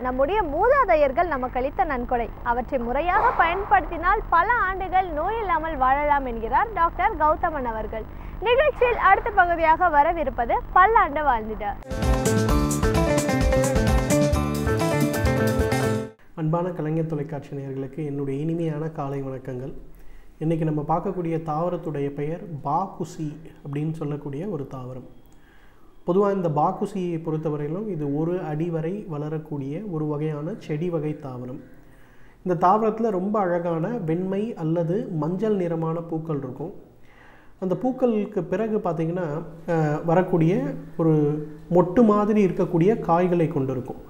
நம்முடைய மூதாதையர்கள் நமக்கு அளித்த நன்கொடை. அவற்றை முறையாக பயன்படுத்தினால் பல ஆண்டுகள் நோய் இல்லாமல் வாழலாம் என்கிறார் டாக்டர் கௌதமன் அவர்கள். நிகழ்ச்சியில் அடுத்த பகுதியாக வரவிருப்பது பல்லாண்டு வாழ்ந்திட. அன்பான கலைஞர் தொலைக்காட்சி நேயர்களுக்கு என்னுடைய இனிமையான காலை வணக்கங்கள். இன்றைக்கி நம்ம பார்க்கக்கூடிய தாவரத்துடைய பெயர் பாக்குசி அப்படின்னு சொல்லக்கூடிய ஒரு தாவரம். பொதுவாக இந்த பாக்குசியை பொறுத்தவரையிலும் இது 1 அடி வரை வளரக்கூடிய ஒரு வகையான செடி வகை தாவரம். இந்த தாவரத்தில் ரொம்ப அழகான வெண்மை அல்லது மஞ்சள் நிறமான பூக்கள் இருக்கும். அந்த பூக்களுக்கு பிறகு பார்த்திங்கன்னா வரக்கூடிய ஒரு மொட்டு மாதிரி இருக்கக்கூடிய காய்களை கொண்டிருக்கும்.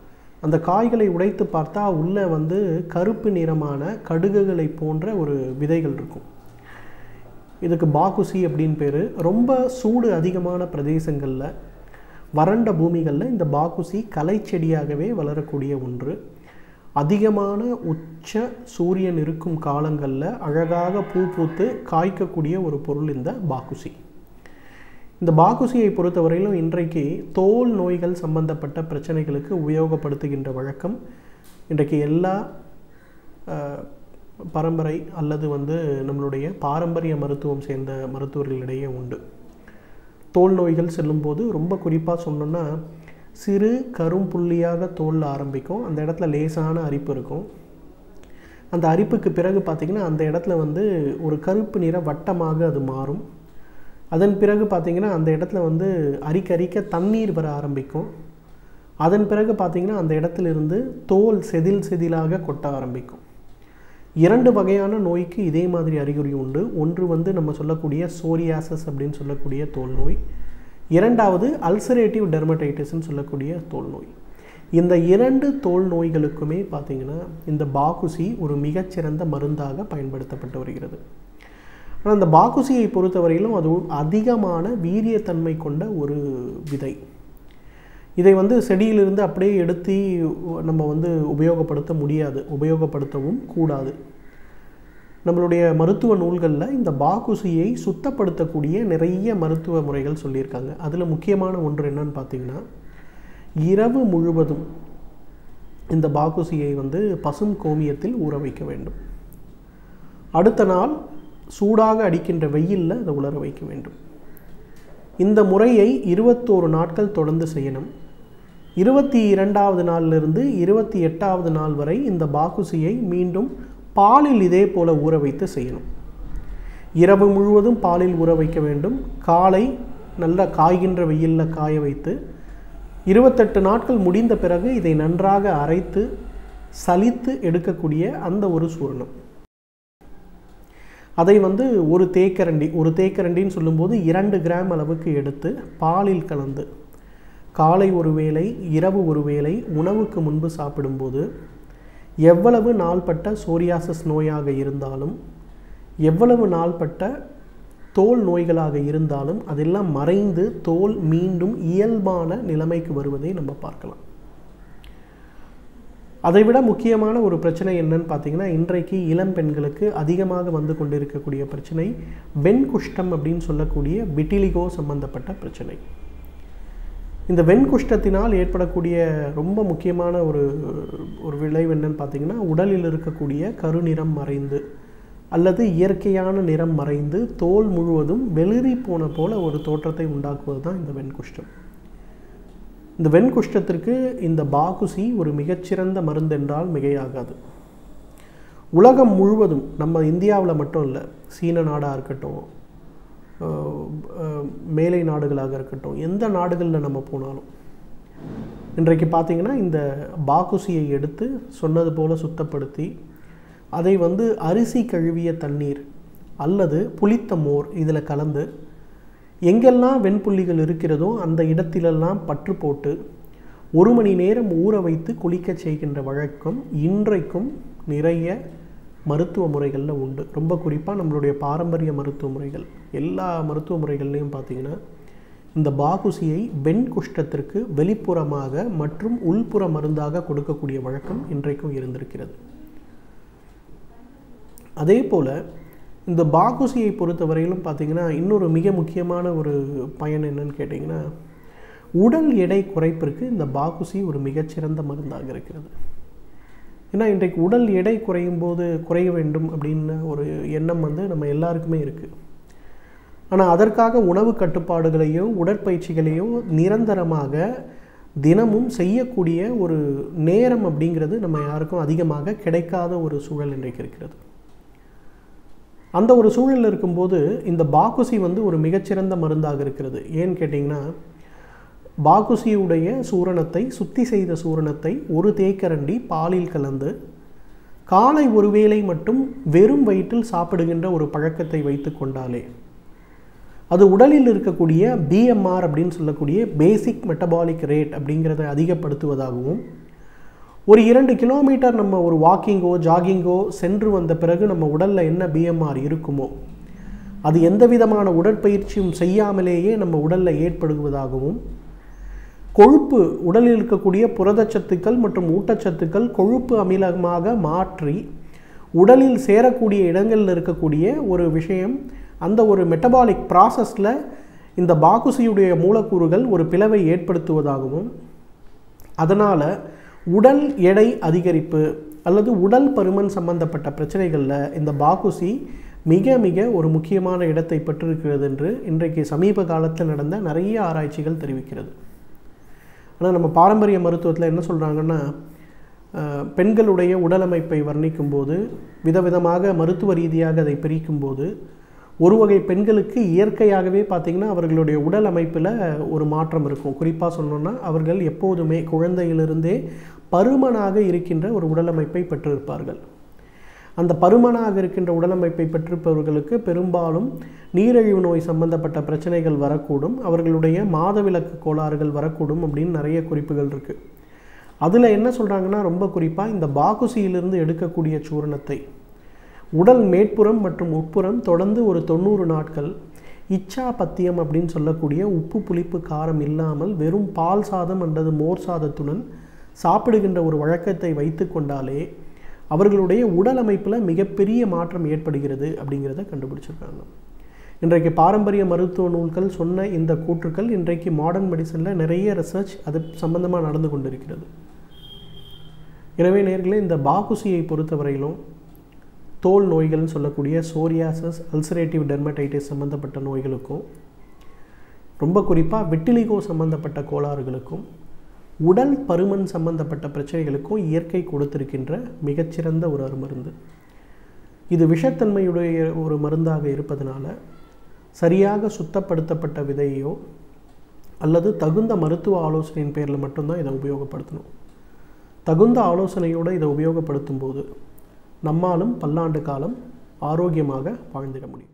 அந்த காய்களை உடைத்து பார்த்தா உள்ளே கருப்பு நிறமான கடுகுகளை போன்ற ஒரு விதைகள் இருக்கும். இதுக்கு பாக்குசி அப்படின்னு பேர். ரொம்ப சூடு அதிகமான பிரதேசங்களில், வறண்ட பூமிகளில் இந்த பாக்குசி கலை செடியாகவே வளரக்கூடிய ஒன்று. அதிகமான உச்ச சூரியன் இருக்கும் காலங்களில் அழகாக பூ பூத்து காய்க்கக்கூடிய ஒரு பொருள் இந்த பாக்குசி. இந்த பாக்குசியை பொறுத்தவரையிலும் இன்றைக்கு தோல் நோய்கள் சம்பந்தப்பட்ட பிரச்சனைகளுக்கு உபயோகப்படுத்துகின்ற வழக்கம் இன்றைக்கு எல்லா பரம்பரை அல்லது நம்மளுடைய பாரம்பரிய மருத்துவம் சேர்ந்த மருத்துவர்களிடையே உண்டு. தோல் நோய்கள் செல்லும்போது ரொம்ப குறிப்பாக சொன்னோன்னா, சிறு கரும்புள்ளியாக தோலில் ஆரம்பிக்கும். அந்த இடத்துல லேசான அரிப்பு இருக்கும். அந்த அரிப்புக்கு பிறகு பார்த்திங்கன்னா அந்த இடத்துல ஒரு கருப்பு நிற வட்டமாக அது மாறும். அதன் பிறகு பார்த்திங்கன்னா அந்த இடத்துல அரிக்க தண்ணீர் வர ஆரம்பிக்கும். அதன் பிறகு பார்த்திங்கன்னா அந்த இடத்துலிருந்து தோல் செதிலாக கொட்ட ஆரம்பிக்கும். 2 வகையான நோய்க்கு இதே மாதிரி அறிகுறி உண்டு. ஒன்று நம்ம சொல்லக்கூடிய சோரியாசிஸ் அப்படின்னு சொல்லக்கூடிய தோல் நோய். 2வது அல்சரேட்டிவ் டெர்மடைட்டிஸ்ன்னு சொல்லக்கூடிய தோல் நோய். இந்த 2 தோல் நோய்களுக்குமே பார்த்திங்கன்னா இந்த பாக்குசி ஒரு மிகச்சிறந்த மருந்தாக பயன்படுத்தப்பட்டு வருகிறது. ஆனால் அந்த பாக்குசியை பொறுத்தவரையிலும் அது அதிகமான வீரியத்தன்மை கொண்ட ஒரு விதை. இதை செடியிலிருந்து அப்படியே எடுத்து நம்ம உபயோகப்படுத்த முடியாது, உபயோகப்படுத்தவும் கூடாது. நம்மளுடைய மருத்துவ நூல்களில் இந்த பாக்குசியை சுத்தப்படுத்தக்கூடிய நிறைய மருத்துவ முறைகள் சொல்லியிருக்காங்க. அதில் முக்கியமான ஒன்று என்னன்னு பார்த்தீங்கன்னா, இரவு முழுவதும் இந்த பாக்குசியை பசும் கோமியத்தில் ஊற வைக்க வேண்டும். அடுத்த நாள் சூடாக அடிக்கின்ற வெயிலில் அதை உலர வைக்க வேண்டும். இந்த முறையை 21 நாட்கள் தொடர்ந்து செய்யணும். 22வது நாளிலிருந்து 28வது நாள் வரை இந்த பாக்குசியை மீண்டும் பாலில் இதே போல் ஊற வைத்து செய்யணும். இரவு முழுவதும் பாலில் ஊற வைக்க வேண்டும். காலை நல்லா காய்கின்ற வெயிலில் காய வைத்து 28 நாட்கள் முடிந்த பிறகு இதை நன்றாக அரைத்து சலித்து எடுக்கக்கூடிய அந்த ஒரு சூரணம். அதை ஒரு தேக்கரண்டின்னு சொல்லும்போது 2 கிராம் அளவுக்கு எடுத்து பாலில் கலந்து காலை ஒரு வேளை இரவு ஒரு வேளை உணவுக்கு முன்பு சாப்பிடும்போது எவ்வளவு நாள்பட்ட சோரியாசிஸ் நோயாக இருந்தாலும், எவ்வளவு நாள்பட்ட தோல் நோய்களாக இருந்தாலும் அதெல்லாம் மறைந்து தோல் மீண்டும் இயல்பான நிலைமைக்கு வருவதை நம்ம பார்க்கலாம். அதைவிட முக்கியமான ஒரு பிரச்சனை என்னன்னு பார்த்தீங்கன்னா, இன்றைக்கு இளம் பெண்களுக்கு அதிகமாக கொண்டிருக்கக்கூடிய பிரச்சனை வெண்குஷ்டம் அப்படின்னு சொல்லக்கூடிய விட்டிலிகோ சம்பந்தப்பட்ட பிரச்சனை. இந்த வெண்குஷ்டத்தினால் ஏற்படக்கூடிய ரொம்ப முக்கியமான ஒரு விளைவு என்னன்னு பார்த்தீங்கன்னா, உடலில் இருக்கக்கூடிய கருநிறம் மறைந்து அல்லது இயற்கையான நிறம் மறைந்து தோல் முழுவதும் வெளிரி போன போல ஒரு தோற்றத்தை உண்டாக்குவது தான் இந்த வெண்குஷ்டம். இந்த வெண்குஷ்டத்திற்கு இந்த பாக்குசி ஒரு மிகச்சிறந்த மருந்து என்றால் மிகையாகாது. உலகம் முழுவதும், நம்ம இந்தியாவில் மட்டும் இல்லை, சீன நாடாக இருக்கட்டும், மேலை நாடுகளாக இருக்கட்டும், எந்த நாடுகளில் நம்ம போனாலும் இன்றைக்கு பார்த்திங்கன்னா இந்த பாக்குசியை எடுத்து சொன்னது போல் சுத்தப்படுத்தி அதை அரிசி கழுவிய தண்ணீர் அல்லது புளித்த மோர் இதில் கலந்து எங்கெல்லாம் வெண்புள்ளிகள் இருக்கிறதோ அந்த இடத்திலெல்லாம் பற்று போட்டு 1 மணி நேரம் ஊற வைத்து குளிக்க செய்கின்ற வழக்கம் இன்றைக்கும் நிறைய மருத்துவ முறைகளில் உண்டு. ரொம்ப குறிப்பாக நம்மளுடைய பாரம்பரிய மருத்துவ முறைகள், எல்லா மருத்துவ முறைகள்லையும் பார்த்திங்கன்னா இந்த பாக்குசியை வெண்குஷ்டத்திற்கு வெளிப்புறமாக மற்றும் உள்புற மருந்தாக கொடுக்கக்கூடிய வழக்கம் இன்றைக்கும் இருந்திருக்கிறது. அதே போல் இந்த பாக்குசியை பொறுத்தவரையிலும் பார்த்திங்கன்னா இன்னொரு மிக முக்கியமான ஒரு பயன் என்னன்னு கேட்டிங்கன்னா, உடல் எடை குறைப்பிற்கு இந்த பாகுசி ஒரு மிகச்சிறந்த மருந்தாக இருக்கிறது. ஏன்னா இன்றைக்கு உடல் எடை குறையும் போது குறைய வேண்டும் அப்படின்னு ஒரு எண்ணம் வந்து நம்ம எல்லாருக்குமே இருக்குது. ஆனால் அதற்காக உணவு கட்டுப்பாடுகளையோ உடற்பயிற்சிகளையோ நிரந்தரமாக தினமும் செய்யக்கூடிய ஒரு நேரம் அப்படிங்கிறது நம்ம யாருக்கும் அதிகமாக கிடைக்காத ஒரு சூழல் இன்றைக்கு இருக்கிறது. அந்த ஒரு சூழலில் இருக்கும்போது இந்த பாகுசி வந்து ஒரு மிகச்சிறந்த மருந்தாக இருக்கிறது. ஏன்னு கேட்டிங்கன்னா, பாகுசியுடைய சூரணத்தை, சுத்தி செய்த சூரணத்தை ஒரு தேக்கரண்டி பாலில் கலந்து காலை ஒரு வேளை மட்டும் வெறும் வயிற்றில் சாப்பிடுகின்ற ஒரு பழக்கத்தை வைத்து கொண்டாலே அது உடலில் இருக்கக்கூடிய பிஎம்ஆர் அப்படின்னு சொல்லக்கூடிய பேசிக் மெட்டபாலிக் ரேட் அப்படிங்கிறத அதிகப்படுத்துவதாகவும், ஒரு 2 கிலோமீட்டர் நம்ம ஒரு வாக்கிங்கோ ஜாகிங்கோ சென்று வந்த பிறகு நம்ம உடலில் என்ன பிஎம்ஆர் இருக்குமோ அது எந்த விதமான உடற்பயிற்சியும் செய்யாமலேயே நம்ம உடலில் ஏற்படுவதாகவும், கொழுப்பு உடலில் இருக்கக்கூடிய புரதச்சத்துக்கள் மற்றும் ஊட்டச்சத்துக்கள் கொழுப்பு அமிலமாக மாற்றி உடலில் சேரக்கூடிய இடங்களில் இருக்கக்கூடிய ஒரு விஷயம், அந்த ஒரு மெட்டபாலிக் ப்ராசஸில் இந்த பாகுசியுடைய மூலக்கூறுகள் ஒரு பிளவை ஏற்படுத்துவதாகவும், அதனால் உடல் எடை அதிகரிப்பு அல்லது உடல் பருமன் சம்பந்தப்பட்ட பிரச்சனைகளில் இந்த பாகுசி மிக மிக ஒரு முக்கியமான இடத்தை பெற்றிருக்கிறது என்று இன்றைக்கு சமீப காலத்தில் நடந்த நிறைய ஆராய்ச்சிகள் தெரிவிக்கிறது. ஆனால் நம்ம பாரம்பரிய மருத்துவத்தில் என்ன சொல்கிறாங்கன்னா, பெண்களுடைய உடலமைப்பை வர்ணிக்கும்போது விதவிதமாக மருத்துவ ரீதியாக அதை பிரிக்கும்போது, ஒரு வகை பெண்களுக்கு இயற்கையாகவே பார்த்திங்கன்னா அவர்களுடைய உடல் அமைப்பில் ஒரு மாற்றம் இருக்கும். குறிப்பாக சொன்னோன்னா, அவர்கள் எப்போதுமே குழந்தையிலிருந்தே பருமனாக இருக்கின்ற ஒரு உடலமைப்பை பெற்றிருப்பார்கள். அந்த பருமனாக இருக்கின்ற உடலமைப்பை பெற்றிருப்பவர்களுக்கு பெரும்பாலும் நீரிழிவு நோய் சம்பந்தப்பட்ட பிரச்சனைகள் வரக்கூடும், அவர்களுடைய மாதவிலக்கு கோளாறுகள் வரக்கூடும் அப்படின்னு நிறைய குறிப்புகள் இருக்குது. அதில் என்ன சொல்கிறாங்கன்னா, ரொம்ப குறிப்பாக இந்த பாகுசியிலிருந்து எடுக்கக்கூடிய சூரணத்தை உடல் மேற்புறம் மற்றும் உட்புறம் தொடர்ந்து ஒரு 90 நாட்கள் இச்சா பத்தியம் அப்படின்னு சொல்லக்கூடிய உப்பு புளிப்பு காரம் இல்லாமல் வெறும் பால் சாதம் அல்லது மோர் சாதத்துடன் சாப்பிடுகின்ற ஒரு வழக்கத்தை வைத்து கொண்டாலே அவர்களுடைய உடல் அமைப்பில் மிகப்பெரிய மாற்றம் ஏற்படுகிறது அப்படிங்கிறத கண்டுபிடிச்சிருக்காங்க. இன்றைக்கு பாரம்பரிய மருத்துவ நூல்கள் சொன்ன இந்த கூற்றுக்கள் இன்றைக்கு மாடர்ன் மெடிசனில் நிறைய ரிசர்ச் அது சம்பந்தமாக நடந்து கொண்டிருக்கிறது. எனவே நேர்களே, இந்த பாகுசியை பொறுத்தவரையிலும் தோல் நோய்கள்னு சொல்லக்கூடிய சோரியாசிஸ், அல்சரேட்டிவ் டெர்மடைட்டிஸ் சம்மந்தப்பட்ட நோய்களுக்கும், ரொம்ப குறிப்பாக விட்டிலிகோ சம்மந்தப்பட்ட கோளாறுகளுக்கும், உடல் பருமன் சம்பந்தப்பட்ட பிரச்சனைகளுக்கும் இயற்கை கொடுத்திருக்கின்ற மிகச்சிறந்த ஒரு அருமருந்து. இது விஷத்தன்மையுடைய ஒரு மருந்தாக இருப்பதனால சரியாக சுத்தப்படுத்தப்பட்ட விதையோ அல்லது தகுந்த மருத்துவ ஆலோசனையின் பேரில் மட்டும்தான் இதை உபயோகப்படுத்தணும். தகுந்த ஆலோசனையோடு இதை உபயோகப்படுத்தும் போது நம்மாலும் பல்லாண்டு காலம் ஆரோக்கியமாக வாழ்ந்திட முடியும்.